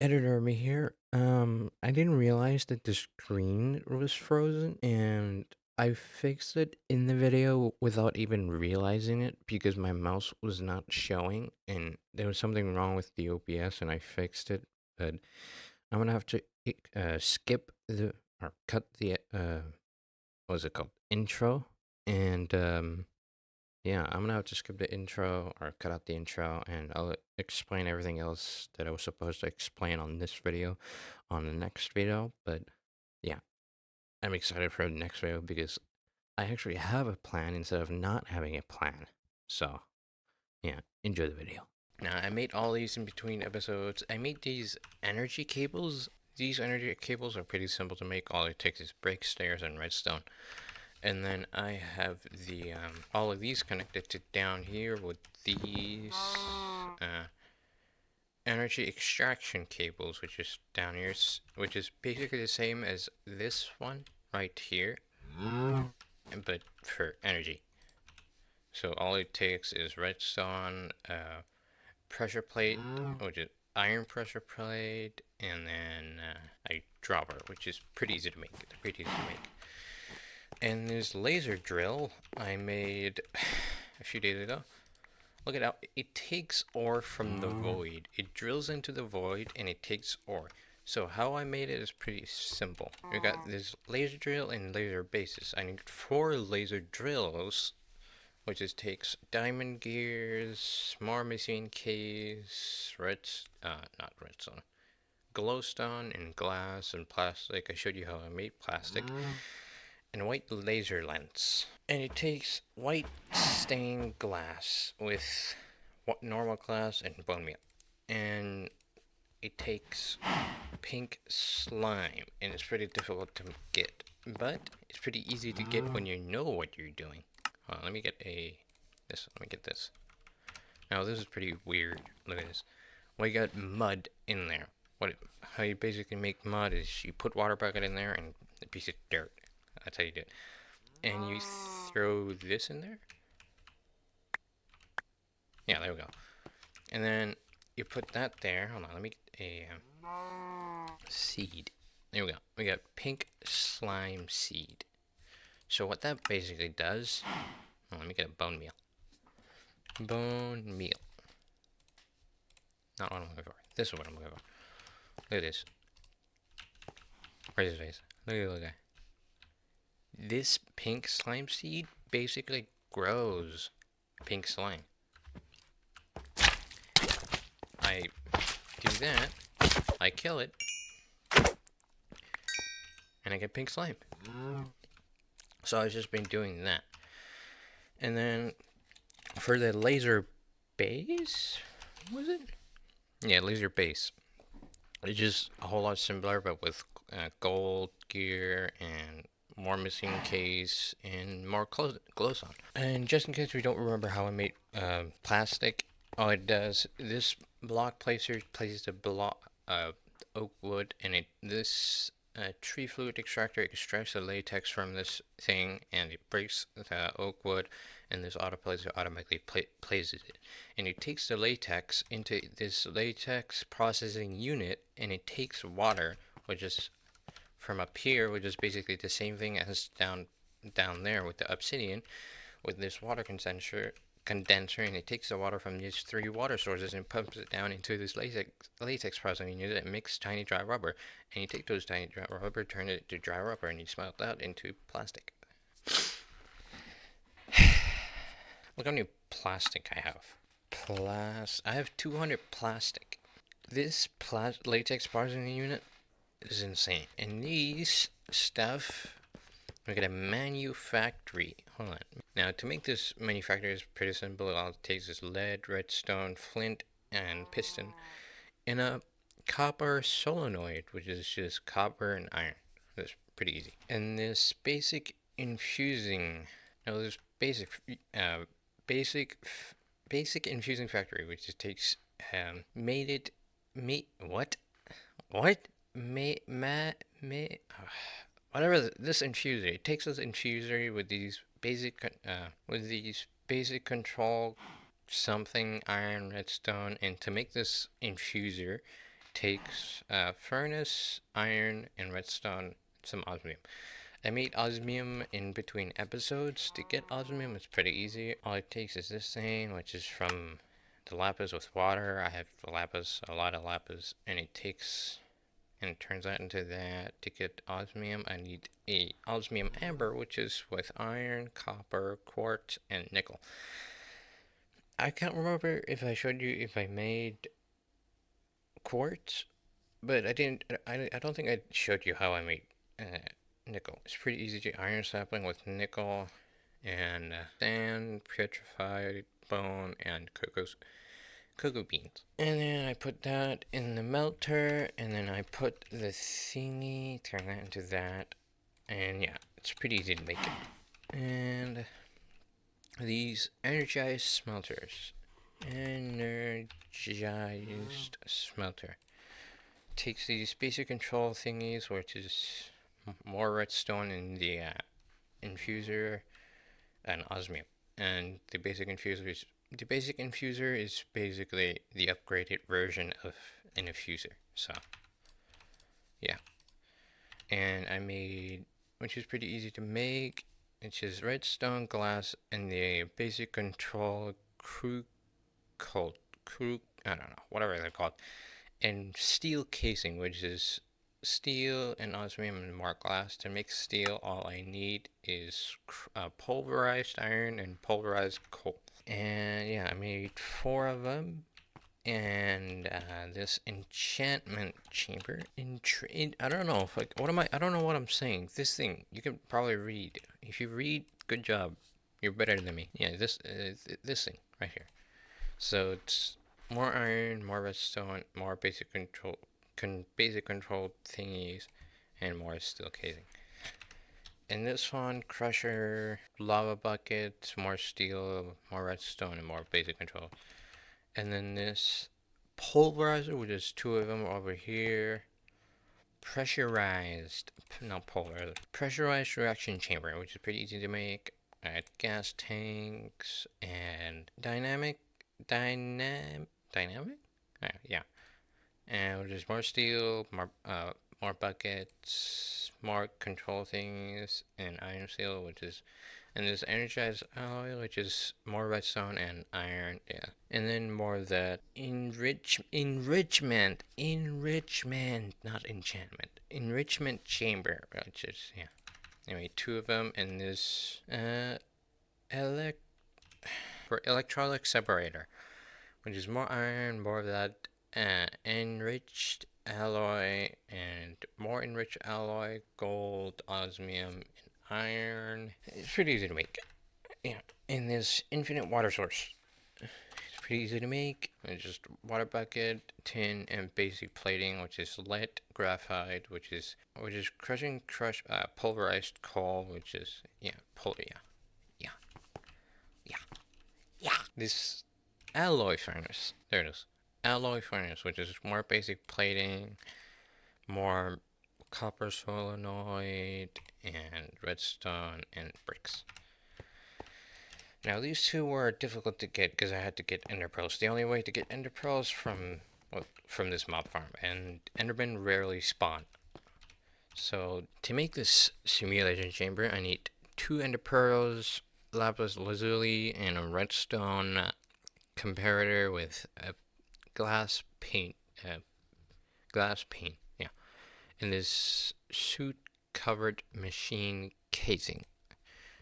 Editor me here. I didn't realize that the screen was frozen and I fixed it in the video without even realizing it because my mouse was not showing and there was something wrong with the OBS and I fixed it. But I'm gonna have to skip the or cut the what was it called? Intro and yeah, I'm gonna have to skip the intro or cut out the intro, and I'll explain everything else that I was supposed to explain on this video on the next video. But yeah, I'm excited for the next video because I actually have a plan instead of not having a plan. So yeah, enjoy the video. Now, I made all these in between episodes. I made these energy cables. These energy cables are pretty simple to make. All it takes is brick, stairs, and redstone. And then I have the all of these connected to down here with these energy extraction cables, which is down here, which is basically the same as this one right here, but for energy. So all it takes is redstone, pressure plate, which is iron pressure plate, and then a dropper, which is pretty easy to make. It's pretty easy to make. And this laser drill I made a few days ago. Look at how it takes ore from the void. It drills into the void and it takes ore. So how I made it is pretty simple. We got this laser drill and laser bases. I need 4 laser drills, which is takes diamond gears, more machine case, not redstone, glowstone and glass and plastic. I showed you how I made plastic. And white laser lens. And it takes white stained glass with normal glass and bone meal. And it takes pink slime, and it's pretty difficult to get, but it's pretty easy to get when you know what you're doing. Let me get this. Now this is pretty weird. Look at this. We got mud in there. How you basically make mud is you put water bucket in there and a piece of dirt. That's how you do it. And you throw this in there. Yeah, there we go. And then you put that there. Hold on, let me get a seed. There we go. We got pink slime seed. So what that basically does, let me get a bone meal. Bone meal. Not what I'm looking for. This is what I'm looking for. Look at this. Where's his face? Look at the little guy. This pink slime seed basically grows pink slime. I do that, I kill it, and I get pink slime. So I've just been doing that. And then for the laser base, was it? Yeah, laser base. It's just a whole lot simpler, but with gold gear and more missing case and more glows on. And just in case we don't remember how I made plastic, all it does, this block placer places the block oak wood, and this tree fluid extractor extracts the latex from this thing, and it breaks the oak wood, and this auto placer automatically places it. And it takes the latex into this latex processing unit, and it takes water, which is from up here, which is basically the same thing as down there with the obsidian, with this water condenser, and it takes the water from these 3 water sources and pumps it down into this latex processing unit that makes tiny dry rubber. And you take those tiny dry rubber, turn it to dry rubber, and you smelt that into plastic. Look how many plastic I have. I have 200 plastic. This latex processing unit is insane. And these stuff, we get a manufactory. Hold on. Now, to make this manufactory is pretty simple. All it takes is lead, redstone, flint, and piston, and a copper solenoid, which is just copper and iron. That's pretty easy. And this basic infusing. Now, this basic infusing factory, which just takes whatever this infuser. It takes this infuser with these basic control something iron redstone, and to make this infuser, it takes furnace, iron, and redstone, some osmium. I made osmium in between episodes. To get osmium, it's pretty easy. All it takes is this thing, which is from the lapis with water. I have lapis, a lot of lapis, and it turns that into that. To get osmium, I need a osmium amber, which is with iron, copper, quartz, and nickel. I can't remember if I showed you if I made quartz, but I didn't. I don't think I showed you how I made nickel. It's pretty easy to iron sapling with nickel and sand, petrified bone, and cocoa beans. And then I put that in the melter, and then I put the thingy, turn that into that, and yeah, it's pretty easy to make it. And these energized smelters. Energized smelter. Takes these basic control thingies, which is more redstone in the infuser and osmium. And the basic infuser is basically the upgraded version of an infuser. So yeah. And I made, which is pretty easy to make, which is redstone, glass, and the basic control I don't know, whatever they're called, and steel casing, which is steel and osmium and more glass. To make steel, all I need is pulverized iron and pulverized coal. And yeah, I made 4 of them. And this enchantment chamber. I don't know if I don't know what I'm saying. This thing you can probably read. If you read, good job. You're better than me. Yeah, this thing right here. So it's more iron, more redstone, more basic control thingies, and more steel casing. And this one, crusher, lava bucket, more steel, more redstone, and more basic control. And then this pulverizer, which is 2 of them over here. Pressurized reaction chamber, which is pretty easy to make. Gas tanks and dynamic. Yeah. And there's more steel, more buckets, more control things, and iron steel, and there's energized alloy, which is more redstone and iron, yeah. And then more of that enrichment, not enchantment. Enrichment chamber, which is, yeah. Anyway, 2 of them, and this, electrolytic separator, which is more iron, more of that enriched alloy, and more enriched alloy, gold, osmium, and iron. It's pretty easy to make. Yeah, and this infinite water source. It's pretty easy to make. It's just water bucket, tin, and basic plating, which is lead, graphite, which is pulverized coal, which is yeah. This alloy furnace. There it is. Alloy furnace, which is more basic plating, more copper solenoid, and redstone, and bricks. Now these 2 were difficult to get because I had to get ender pearls. The only way to get ender pearls from this mob farm, and endermen rarely spawn. So to make this simulation chamber, I need 2 ender pearls, lapis lazuli, and a redstone comparator with a glass paint, yeah, and this suit-covered machine casing.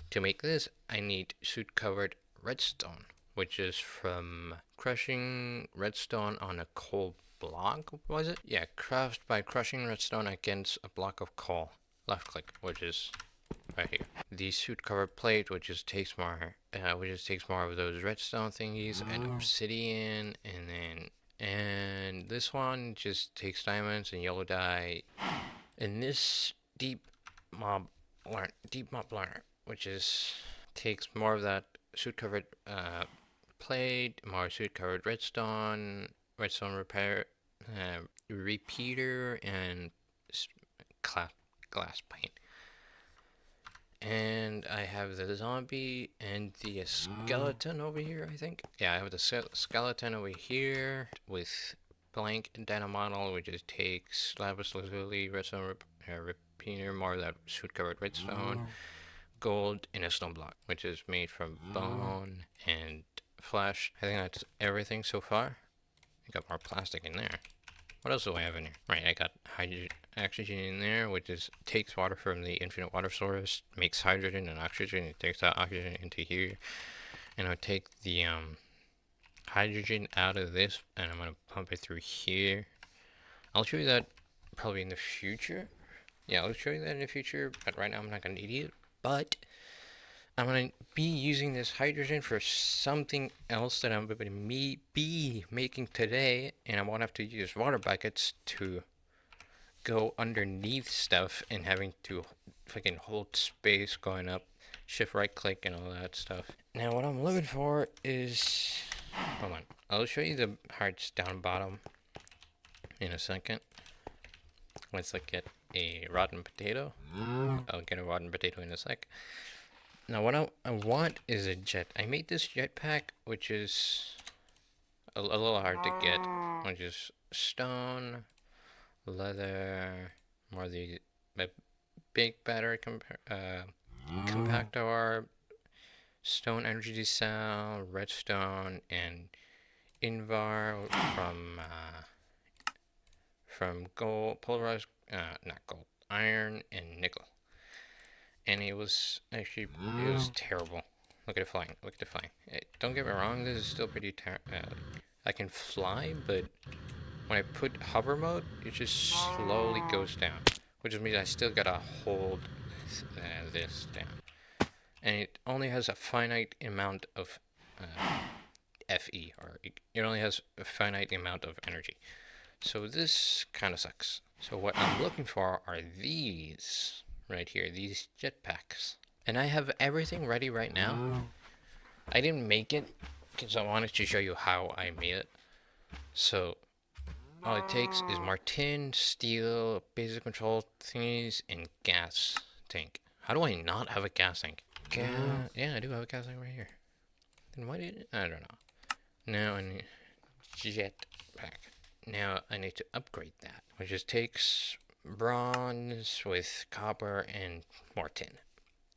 To make this, I need suit-covered redstone, which is from crushing redstone on a coal block, was it? Yeah, craft by crushing redstone against a block of coal. Left click, which is right here. The suit-covered plate, which just takes more of those redstone thingies, and obsidian, and this one just takes diamonds and yellow dye. And this deep mob learner, which takes more of that suit-covered plate, more suit-covered redstone repair, repeater, and glass paint. And I have the zombie and the skeleton over here, I think. Yeah, I have the skeleton over here with blank data model, which just takes lapis lazuli, redstone repeater, more of that soot covered redstone, gold, and a stone block, which is made from bone and flesh. I think that's everything so far. I got more plastic in there. What else do I have in here? Right, I got oxygen in there, which is takes water from the infinite water source, makes hydrogen and oxygen. It takes that oxygen into here, and I'll take the hydrogen out of this, and I'm gonna pump it through here. I'll show you that probably in the future. Yeah, I'll show you that in the future, but right now I'm not gonna need it. But I'm gonna be using this hydrogen for something else that I'm gonna be making today, and I won't have to use water buckets to go underneath stuff and having to fucking hold space going up, shift right click and all that stuff. Now what I'm looking for is, hold on, I'll show you the hearts down bottom in a second. Let's get a rotten potato. I'll get a rotten potato in a sec. Now what I want is a jet. I made this jetpack, which is a little hard to get, which is stone, leather, more the big battery compactor, stone energy cell, redstone, and invar from gold, polarized, not gold, iron, and nickel. And it was actually, it was terrible. Look at it flying, look at it flying. Don't get me wrong, this is still pretty I can fly, but when I put hover mode, it just slowly goes down, which means I still gotta hold this down. And it only has a finite amount of FE, or it only has a finite amount of energy. So this kind of sucks. So what I'm looking for are these right here, these jetpacks. And I have everything ready right now. I didn't make it because I wanted to show you how I made it. So all it takes is Martin, steel, basic control thingies, and gas tank. How do I not have a gas tank? Yeah, I do have a gas tank right here. Then why did I don't know. Now I need jetpack. Now I need to upgrade that, which just takes bronze with copper and more tin.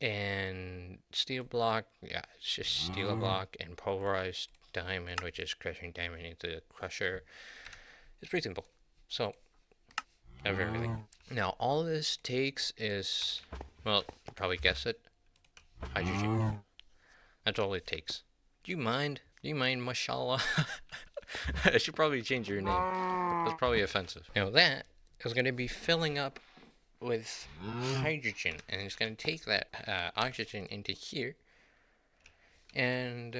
And steel block, yeah, it's just steel block and pulverized diamond, which is crushing diamond into the crusher. It's pretty simple. So, I have everything. Now, all this takes is, well, you probably guess it, hydrogen. That's all it takes. Do you mind? Do you mind, mashallah? I should probably change your name. That's probably offensive. Now that is going to be filling up with hydrogen, and it's going to take that oxygen into here. And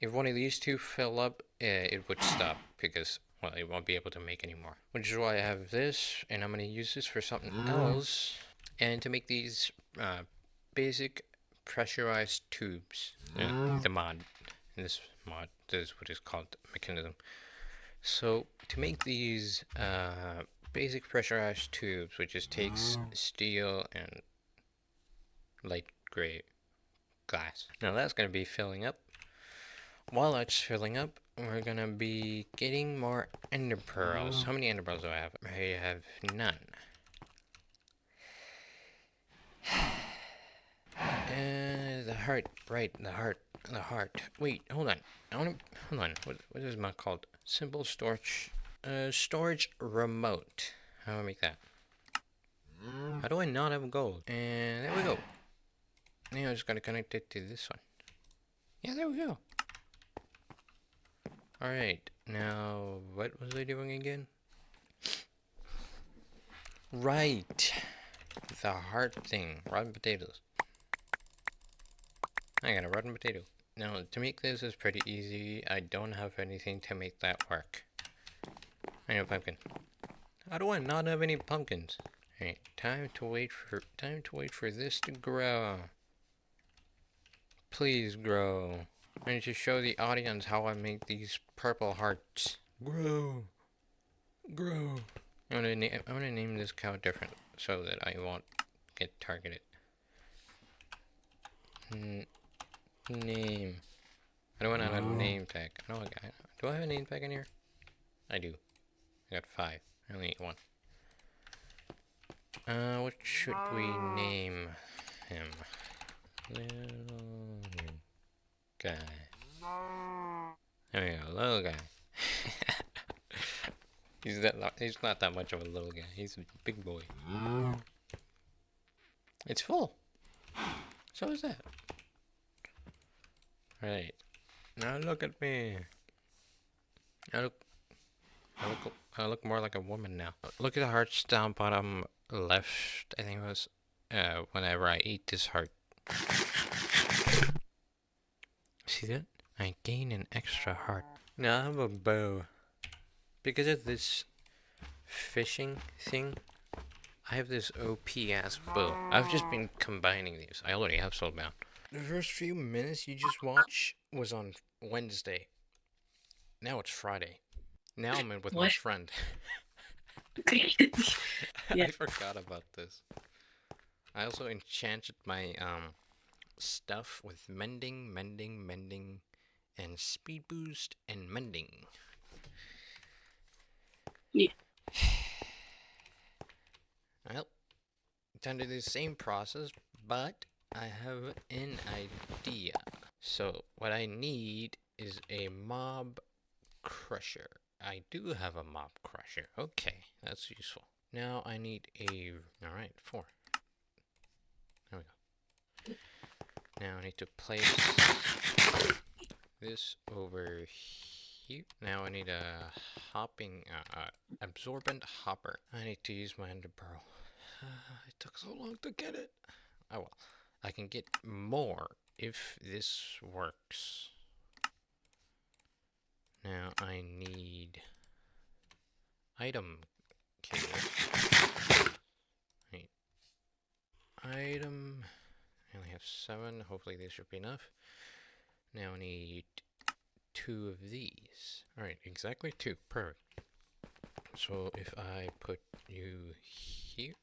if one of these two fill up, it would stop because, well, it won't be able to make any more. Which is why I have this, and I'm going to use this for something else, and to make these basic pressurized tubes. The mod. This mod is what is called mechanism. So to make these basic pressurized tubes, which just takes steel and light gray glass. Now that's going to be filling up. While that's filling up, we're going to be getting more ender pearls. How many ender pearls do I have? I have none. The heart, right, the heart. Wait, hold on. Hold on. What is my called? Simple storage, storage remote. How do I make that? How do I not have gold? And there we go. Now I just gotta connect it to this one. Yeah, there we go. Alright, now what was I doing again? Right. The heart thing. Rotten potatoes. I got a rotten potato. Now, to make this is pretty easy. I don't have anything to make that work. I need a pumpkin. How do I not have any pumpkins? Alright, time to wait for this to grow. Please grow. I need to show the audience how I make these purple hearts. Grow. Grow. I'm gonna name this cow different so that I won't get targeted. Name. I don't want a name tag. Do I have a name tag in here? I do. got 5. I only need 1. What should we name him? Little guy. There we go, little guy. He's not that much of a little guy. He's a big boy. It's full. So is that. Right. Now look at me. I look more like a woman now. Look at the hearts down bottom left. I think it was whenever I eat this heart. See that? I gain an extra heart. Now I have a bow. Because of this fishing thing, I have this OP ass bow. I've just been combining these. I already have Soulbound. The first few minutes you just watch was on Wednesday. Now it's Friday. Now I'm in with my friend. Yeah. I forgot about this. I also enchanted my stuff with mending, and speed boost and mending. Yeah. Well, time to do the same process, but I have an idea. So what I need is a mob crusher. I do have a mob crusher. Okay, that's useful. Now I need a... Alright, 4. There we go. Now I need to place this over here. Now I need a hopping... absorbent hopper. I need to use my ender pearl. It took so long to get it. Oh well. I can get more if this works. Now I need item cable. Right. Item. I only have 7. Hopefully this should be enough. Now I need 2 of these. Alright, exactly 2. Perfect. So if I put you here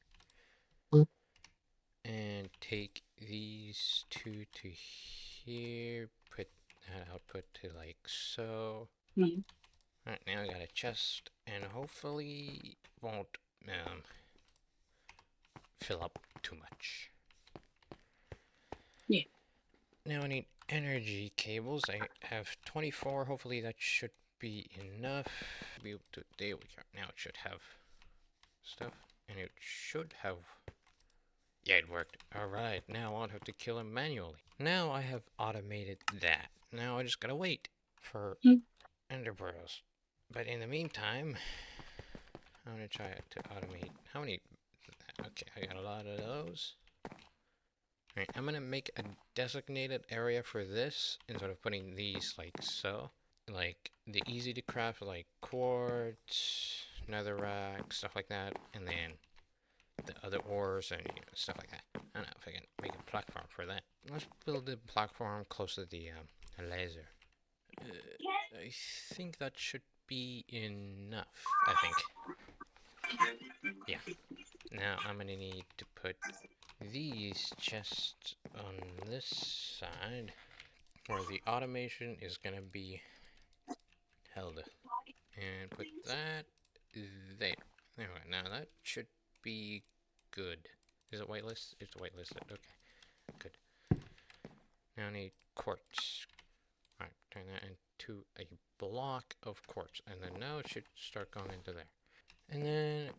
and take these 2 to here, put that output to like so. Alright, now I got a chest, and hopefully won't fill up too much. Yeah. Now I need energy cables. I have 24. Hopefully that should be enough. Be able to, there we go. Now it should have stuff, and it should have... Yeah, it worked. Alright, now I won't have to kill him manually. Now I have automated that. Now I just gotta wait for ender pearls. But in the meantime, I'm gonna try to automate. How many? Okay, I got a lot of those. Alright, I'm gonna make a designated area for this instead of putting these like so. Like the easy to craft, like quartz, netherrack, stuff like that, and then the other ores and stuff like that. I don't know if I can make a platform for that. Let's build a platform close to the laser. I think that should be enough, I think. Yeah. Now I'm gonna need to put these chests on this side where the automation is gonna be held. And put that there. Anyway, now that should be good. Is it whitelisted? It's whitelisted. Okay. Good. Now I need quartz. Alright, turn that into a block of quartz. And then now it should start going into there. And then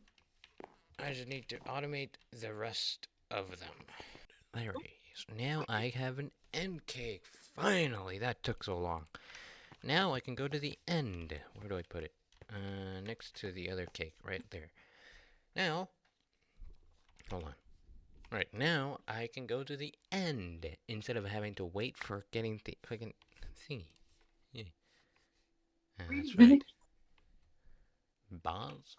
I just need to automate the rest of them. There it is. Now I have an end cake. Finally, that took so long. Now I can go to the end. Where do I put it? Next to the other cake, right there. Now, hold on. Right, now I can go to the end instead of having to wait for getting the fucking thingy. Yeah. That's right. Balls.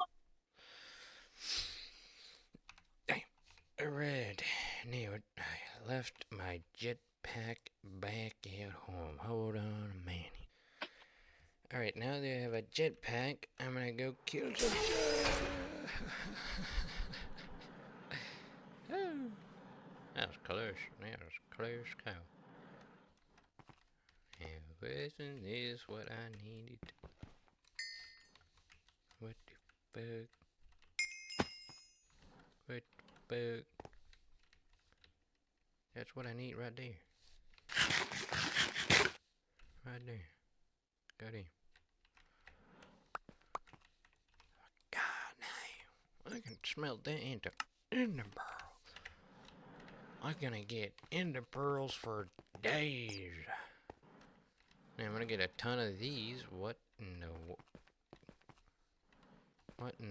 Red. Now I left my jetpack back at home. Hold on a minute. Alright, now that I have a jetpack, I'm gonna go kill some Oh, that was close. That was close cow. And wasn't this what I needed? What the bug. What bug? That's what I need right there. Right there. Got him. God damn. I can smell that ender pearl. I'm gonna get ender pearls for days. Now I'm gonna get a ton of these. What in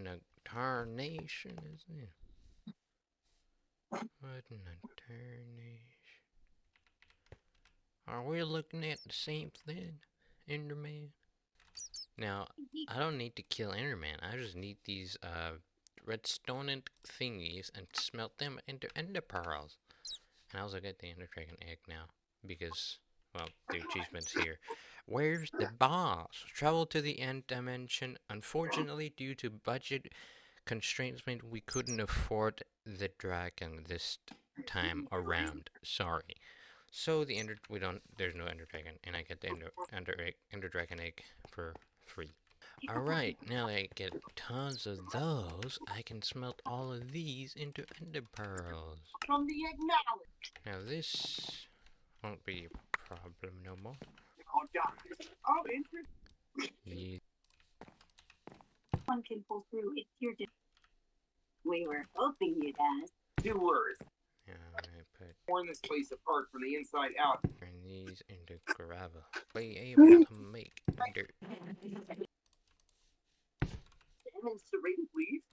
the tarnation is this? What in the tarnation? Are we looking at the same thing, Enderman? Now, I don't need to kill Enderman. I just need these redstone thingies and smelt them into ender pearls. And I also get the ender dragon egg now because, well, the achievement's here. Where's the boss? Travel to the end dimension. Unfortunately, due to budget constraints, we couldn't afford the dragon this time around. Sorry. So there's no ender dragon, and I get the ender dragon egg for free. Alright, now that I get tons of those, I can smelt all of these into ender pearls. From the acknowledge. Now this won't be a problem no more. Oh, interesting. One can pull through if you're just... We were hoping you'd ask. Doers. Now I put Torn this place apart from the inside out. turn these into gravel. Be able to make dirt. Demonstrate, please.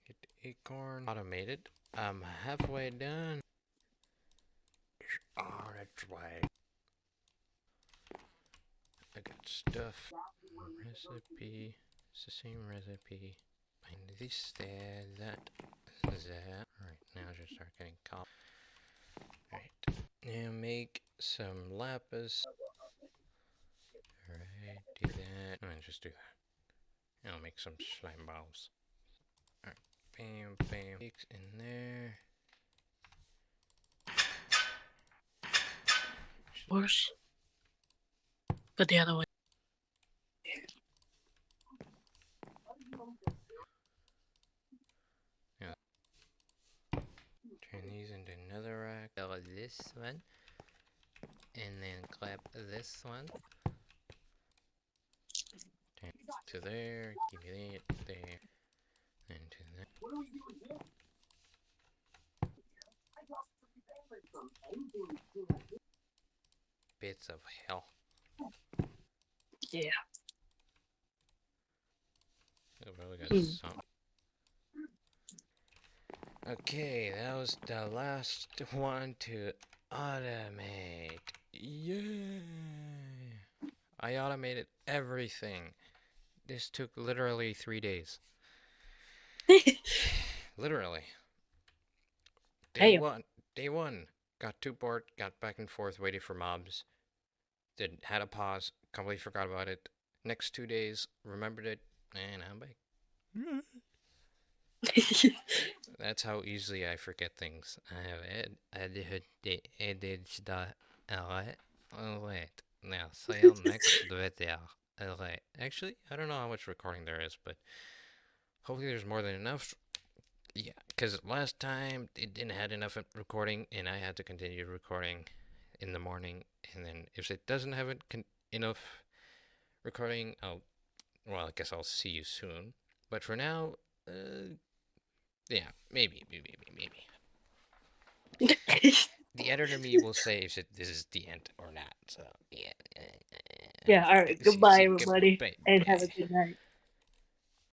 Get the acorn automated. I'm halfway done. It's on its way. I got stuff. Recipe. It's the same recipe. Find this there, that. Alright, now I should start getting caught. Alright. Now make some lapis. Alright, do that. And just do that. I'll make some slime balls. Alright, bam, bam. Pigs in there. Worse. But the other way. Yeah. Turn these into another rack. Go this one. And then clap this one. Turn to there. Give me that there. And to that. Bits of hell. Yeah. I've really got some. Okay, that was the last one to automate. Yay! I automated everything. This took literally 3 days. Literally. Day one. Got too bored, got back and forth, waited for mobs. Had a pause, completely forgot about it. Next 2 days, remembered it, and I'm back. That's how easily I forget things. I have added the Alright. Now, see you next video. Alright. Actually, I don't know how much recording there is, but hopefully there's more than enough. Yeah, because last time it didn't have enough recording, and I had to continue recording in the morning. And then if it doesn't have enough recording, I guess I'll see you soon. But for now, yeah, maybe. The editor me will say if this is the end or not. So yeah. Yeah. All right. Goodbye, everybody, and have a good night.